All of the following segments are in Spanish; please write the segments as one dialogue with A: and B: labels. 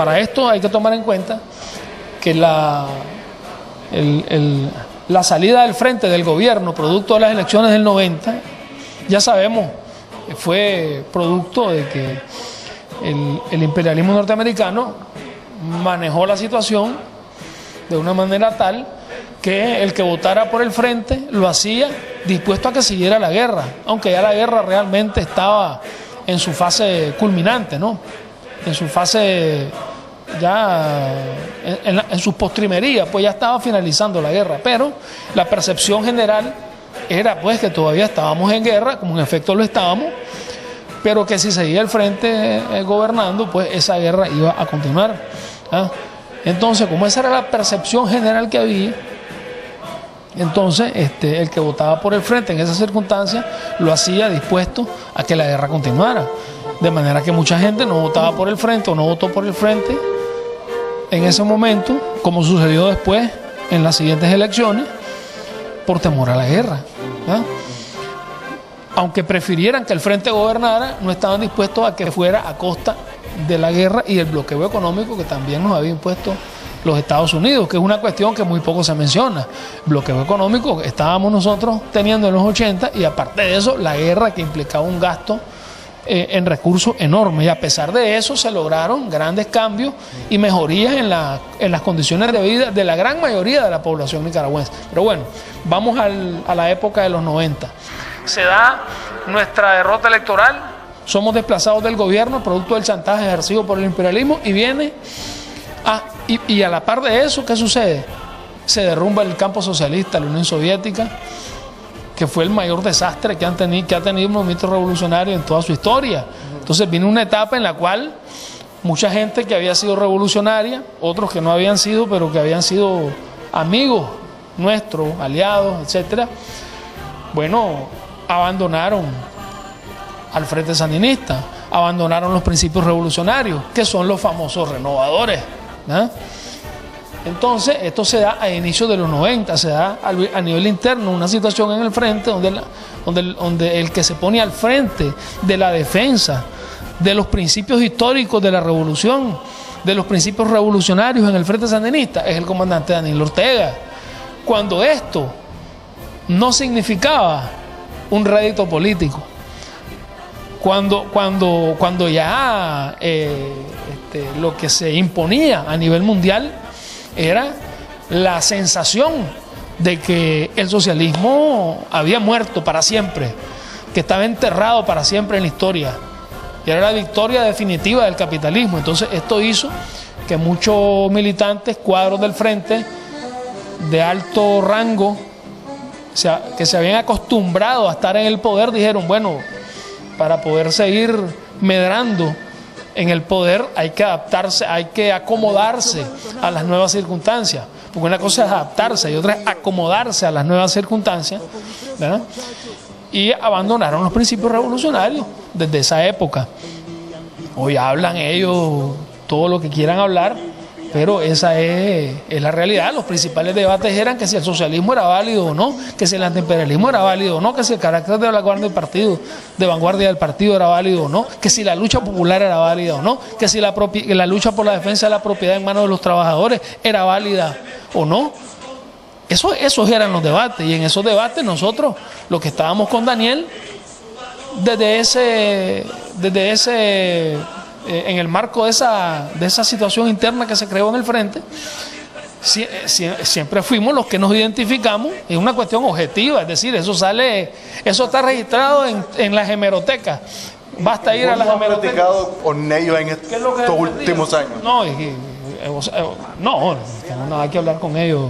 A: Para esto hay que tomar en cuenta que la salida del frente del gobierno, producto de las elecciones del 90, ya sabemos, fue producto de que el imperialismo norteamericano manejó la situación de una manera tal que el que votara por el frente lo hacía dispuesto a que siguiera la guerra, aunque ya la guerra realmente estaba en su fase culminante, ¿no? En su fase ya en sus postrimerías, pues ya estaba finalizando la guerra, pero la percepción general era pues que todavía estábamos en guerra, como en efecto lo estábamos, pero que si seguía el frente gobernando, pues esa guerra iba a continuar, ¿ah? Entonces, como esa era la percepción general que había, entonces el que votaba por el frente en esas circunstancias lo hacía dispuesto a que la guerra continuara, de manera que mucha gente no votaba por el frente o no votó por el frente en ese momento, como sucedió después en las siguientes elecciones, por temor a la guerra, ¿ah? Aunque prefirieran que el frente gobernara, no estaban dispuestos a que fuera a costa de la guerra y el bloqueo económico que también nos había impuesto los Estados Unidos, que es una cuestión que muy poco se menciona. Bloqueo económico estábamos nosotros teniendo en los 80, y aparte de eso, la guerra, que implicaba un gasto en recursos enormes, y a pesar de eso se lograron grandes cambios y mejorías en las condiciones de vida de la gran mayoría de la población nicaragüense. Pero bueno, vamos a la época de los 90. Se da nuestra derrota electoral, somos desplazados del gobierno producto del chantaje ejercido por el imperialismo, y viene y a la par de eso, ¿qué sucede? Se derrumba el campo socialista, la Unión Soviética, que fue el mayor desastre que ha tenido el movimiento revolucionario en toda su historia. Entonces viene una etapa en la cual mucha gente que había sido revolucionaria, otros que no habían sido, pero que habían sido amigos nuestros, aliados, etcétera, bueno, abandonaron al Frente Sandinista, abandonaron los principios revolucionarios, que son los famosos renovadores, ¿no? Entonces, esto se da a inicios de los 90, se da a nivel interno, una situación en el frente donde el que se pone al frente de la defensa de los principios históricos de la revolución, de los principios revolucionarios en el Frente Sandinista, es el comandante Daniel Ortega. Cuando esto no significaba un rédito político, cuando ya lo que se imponía a nivel mundial era la sensación de que el socialismo había muerto para siempre, que estaba enterrado para siempre en la historia, y era la victoria definitiva del capitalismo. Entonces esto hizo que muchos militantes, cuadros del frente de alto rango, que se habían acostumbrado a estar en el poder, dijeron, bueno, para poder seguir medrando en el poder hay que adaptarse, hay que acomodarse a las nuevas circunstancias, porque una cosa es adaptarse y otra es acomodarse a las nuevas circunstancias, ¿verdad? Y abandonaron los principios revolucionarios desde esa época. Hoy hablan ellos todo lo que quieran hablar, pero esa es la realidad. Los principales debates eran que si el socialismo era válido o no, que si el antiimperialismo era válido o no, que si el carácter de vanguardia del partido era válido o no, que si la lucha popular era válida o no, que si la lucha por la defensa de la propiedad en manos de los trabajadores era válida o no. Esos eran los debates, y en esos debates nosotros, los que estábamos con Daniel, en el marco de esa situación interna que se creó en el frente, siempre fuimos los que nos identificamos. Es una cuestión objetiva, es decir, eso está registrado en las hemerotecas. Basta ir a las hemerotecas.
B: ¿Has platicado con ellos en estos últimos años?
A: No, no tengo nada que hablar con ellos.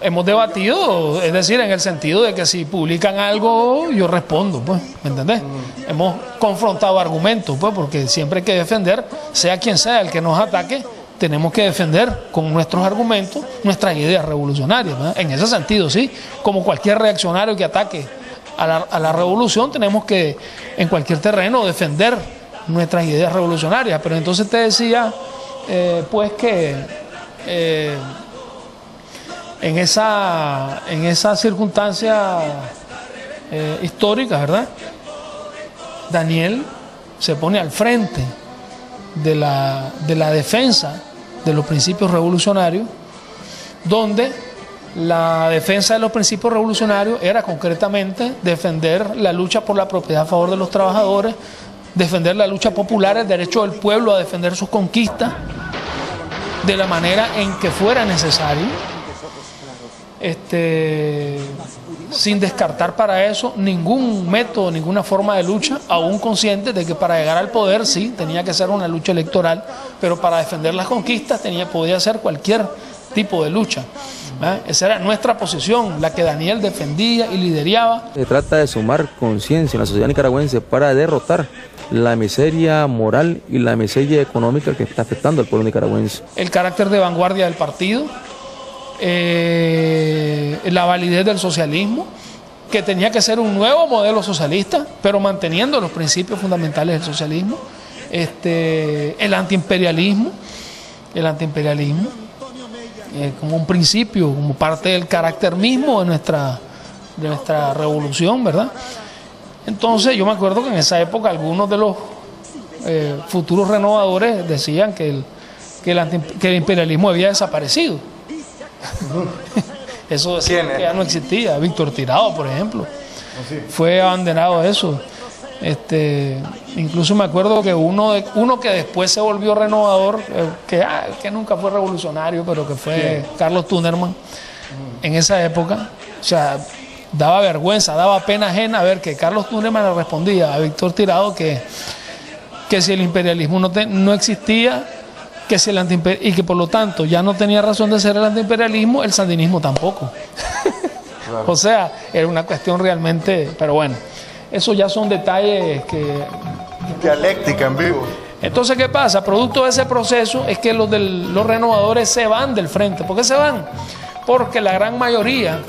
A: Hemos debatido, es decir, en el sentido de que si publican algo, yo respondo, pues, ¿me entendés? Hemos confrontado argumentos, pues, porque siempre hay que defender, sea quien sea el que nos ataque, tenemos que defender con nuestros argumentos nuestras ideas revolucionarias, ¿verdad? En ese sentido, sí, como cualquier reaccionario que ataque a la revolución, tenemos que, en cualquier terreno, defender nuestras ideas revolucionarias. Pero entonces te decía, pues, que en esa circunstancia histórica, ¿verdad? Daniel se pone al frente de la defensa de los principios revolucionarios, donde la defensa de los principios revolucionarios era concretamente defender la lucha por la propiedad a favor de los trabajadores, defender la lucha popular, el derecho del pueblo a defender sus conquistas de la manera en que fuera necesario, sin descartar para eso ningún método, ninguna forma de lucha, aún consciente de que para llegar al poder sí tenía que ser una lucha electoral, pero para defender las conquistas podía ser cualquier tipo de lucha. Esa era nuestra posición, la que Daniel defendía y lideraba.
C: Se trata de sumar conciencia en la sociedad nicaragüense para derrotar la miseria moral y la miseria económica que está afectando al pueblo nicaragüense.
A: El carácter de vanguardia del partido, la validez del socialismo, que tenía que ser un nuevo modelo socialista, pero manteniendo los principios fundamentales del socialismo, el antiimperialismo, como un principio, como parte del carácter mismo de nuestra revolución, ¿verdad? Entonces yo me acuerdo que en esa época algunos de los futuros renovadores decían que el imperialismo había desaparecido. Eso decía que ya no existía. Víctor Tirado, por ejemplo, fue abanderado de eso. Incluso me acuerdo que uno que después se volvió renovador, que nunca fue revolucionario, pero que fue Carlos Tunerman, en esa época, o sea, daba vergüenza, daba pena ajena ver que Carlos Tunerman le respondía a Víctor Tirado que si el imperialismo no existía, y que por lo tanto ya no tenía razón de ser el antiimperialismo, el sandinismo tampoco. Claro. O sea, era una cuestión realmente, pero bueno, esos ya son detalles que
B: dialéctica en vivo.
A: Entonces, ¿qué pasa? Producto de ese proceso es que los renovadores se van del frente. ¿Por qué se van? Porque la gran mayoría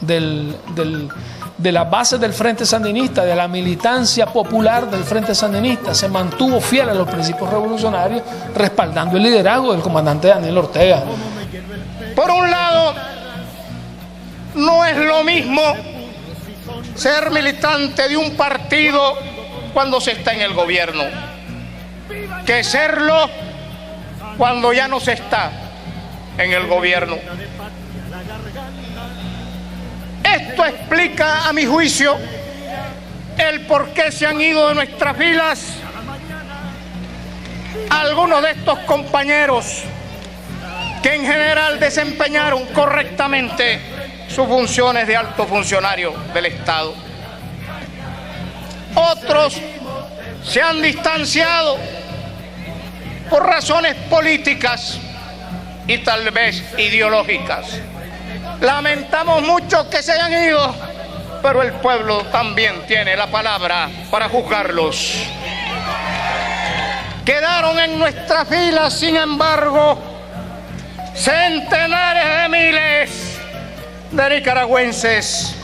A: de las bases del Frente Sandinista, de la militancia popular del Frente Sandinista, se mantuvo fiel a los principios revolucionarios, respaldando el liderazgo del comandante Daniel Ortega.
D: Por un lado, no es lo mismo ser militante de un partido cuando se está en el gobierno que serlo cuando ya no se está en el gobierno. Esto explica, a mi juicio, el por qué se han ido de nuestras filas algunos de estos compañeros que en general desempeñaron correctamente sus funciones de alto funcionario del Estado. Otros se han distanciado por razones políticas y tal vez ideológicas. Lamentamos mucho que se hayan ido, pero el pueblo también tiene la palabra para juzgarlos. Quedaron en nuestras filas, sin embargo, centenares de miles de nicaragüenses,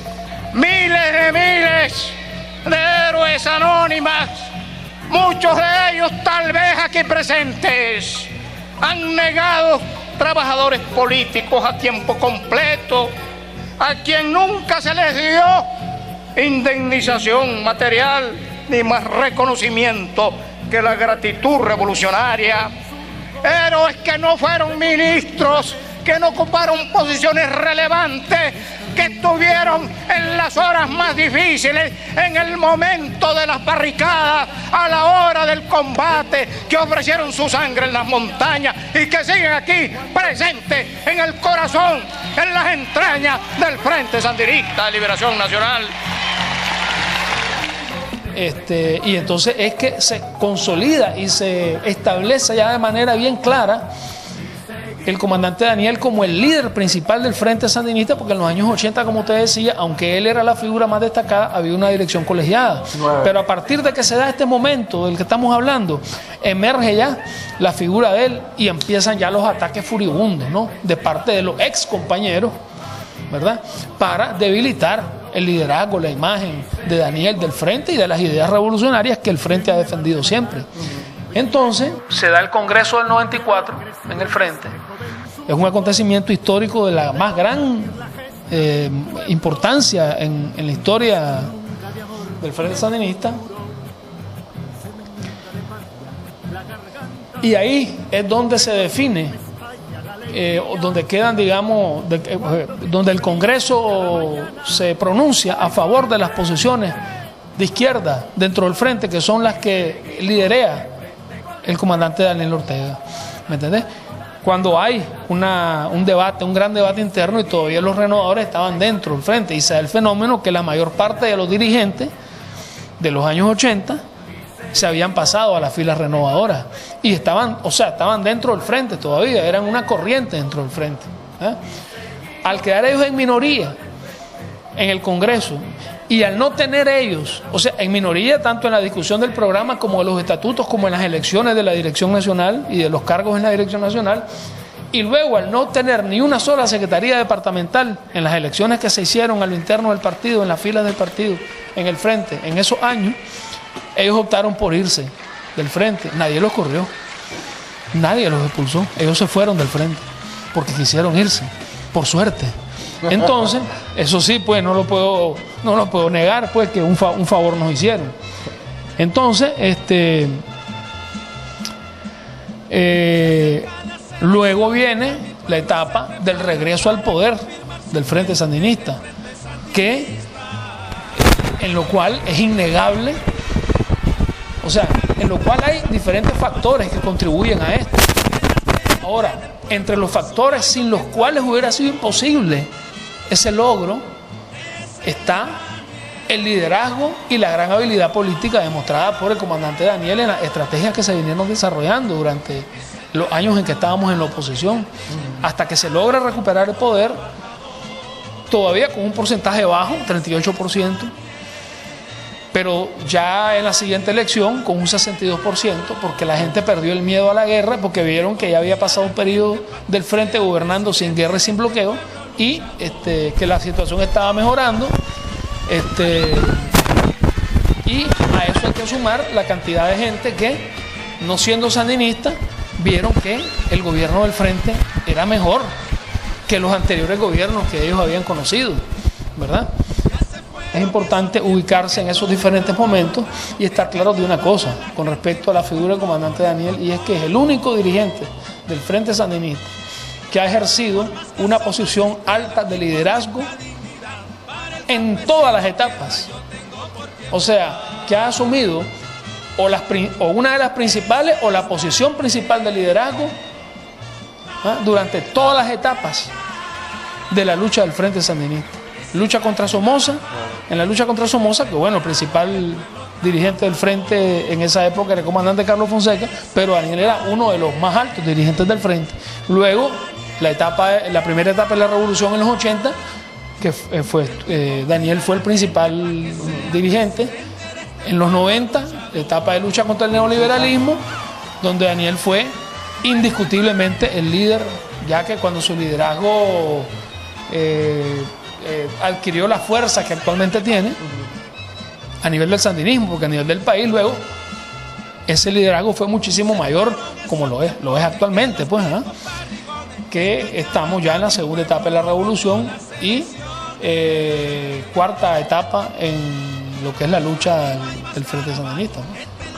D: miles de héroes anónimas, muchos de ellos tal vez aquí presentes, han negado trabajadores políticos a tiempo completo, a quien nunca se les dio indemnización material ni más reconocimiento que la gratitud revolucionaria. Héroes que no fueron ministros, que no ocuparon posiciones relevantes, que estuvieron en las horas más difíciles, en el momento de las barricadas, a la hora del combate, que ofrecieron su sangre en las montañas y que siguen aquí presentes en el corazón, en las entrañas del Frente Sandinista de Liberación Nacional.
A: Y entonces es que se consolida y se establece ya de manera bien clara el comandante Daniel como el líder principal del Frente Sandinista, porque en los años 80, como usted decía, aunque él era la figura más destacada, había una dirección colegiada. Pero a partir de que se da este momento del que estamos hablando, emerge ya la figura de él y empiezan ya los ataques furibundos, ¿no?, de parte de los ex compañeros, ¿verdad?, para debilitar el liderazgo, la imagen de Daniel del Frente y de las ideas revolucionarias que el Frente ha defendido siempre. Entonces, se da el Congreso del 94 en el Frente. Es un acontecimiento histórico de la más gran importancia en la historia del Frente Sandinista. Y ahí es donde se define, donde quedan, digamos, donde el Congreso se pronuncia a favor de las posiciones de izquierda dentro del frente, que son las que liderea el comandante Daniel Ortega. ¿Me entendés? Cuando hay un gran debate interno y todavía los renovadores estaban dentro del frente, y se da el fenómeno que la mayor parte de los dirigentes de los años 80 se habían pasado a las filas renovadoras y estaban dentro del frente todavía, eran una corriente dentro del frente. Al quedar ellos en minoría en el Congreso y al no tener ellos, en minoría tanto en la discusión del programa como de los estatutos, como en las elecciones de la dirección nacional y de los cargos en la dirección nacional, y luego al no tener ni una sola secretaría departamental en las elecciones que se hicieron a lo interno del partido, en las filas del partido, en el frente, en esos años, ellos optaron por irse del frente. Nadie los corrió, nadie los expulsó, ellos se fueron del frente porque quisieron irse, por suerte. Entonces, eso sí, pues no lo puedo negar, pues que un favor nos hicieron. Entonces, luego viene la etapa del regreso al poder del Frente Sandinista, en lo cual es innegable, en lo cual hay diferentes factores que contribuyen a esto. Ahora, entre los factores sin los cuales hubiera sido imposible ese logro, está el liderazgo y la gran habilidad política demostrada por el comandante Daniel en las estrategias que se vinieron desarrollando durante los años en que estábamos en la oposición, hasta que se logra recuperar el poder, todavía con un porcentaje bajo, 38%, pero ya en la siguiente elección con un 62%, porque la gente perdió el miedo a la guerra, porque vieron que ya había pasado un periodo del frente gobernando sin guerra y sin bloqueo, y que la situación estaba mejorando, y a eso hay que sumar la cantidad de gente que, no siendo sandinistas, vieron que el gobierno del frente era mejor que los anteriores gobiernos que ellos habían conocido, ¿verdad? Es importante ubicarse en esos diferentes momentos y estar claros de una cosa con respecto a la figura del comandante Daniel, y es que es el único dirigente del Frente Sandinista que ha ejercido una posición alta de liderazgo en todas las etapas. Que ha asumido o una de las principales o la posición principal de liderazgo durante todas las etapas de la lucha del Frente Sandinista. Lucha contra Somoza, en la lucha contra Somoza, que bueno, el principal dirigente del frente en esa época era el comandante Carlos Fonseca, pero Daniel era uno de los más altos dirigentes del frente. Luego, la primera etapa de la revolución en los 80, que Daniel fue el principal dirigente. En los 90, la etapa de lucha contra el neoliberalismo, donde Daniel fue indiscutiblemente el líder, ya que cuando su liderazgo adquirió la fuerza que actualmente tiene a nivel del sandinismo, porque a nivel del país luego ese liderazgo fue muchísimo mayor, como lo es actualmente, pues, que estamos ya en la segunda etapa de la revolución y cuarta etapa en lo que es la lucha del Frente Sandinista, ¿no?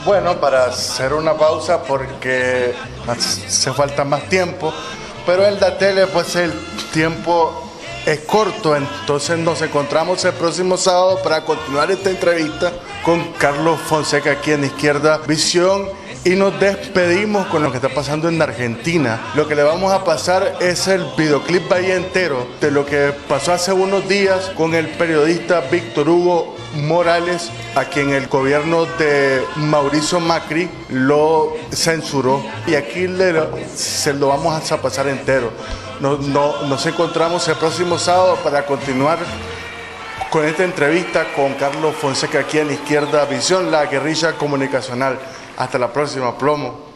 B: Bueno, para hacer una pausa porque hace falta más tiempo, pero el Datele, pues el tiempo es corto, entonces nos encontramos el próximo sábado para continuar esta entrevista con Carlos Fonseca aquí en Izquierda Visión, y nos despedimos con lo que está pasando en Argentina. Lo que le vamos a pasar es el videoclip ahí entero de lo que pasó hace unos días con el periodista Víctor Hugo Morales, a quien el gobierno de Mauricio Macri lo censuró, y aquí se lo vamos a pasar entero. Nos encontramos el próximo sábado para continuar con esta entrevista con Carlos Fonseca aquí en Izquierda Visión, la guerrilla comunicacional. Hasta la próxima, plomo.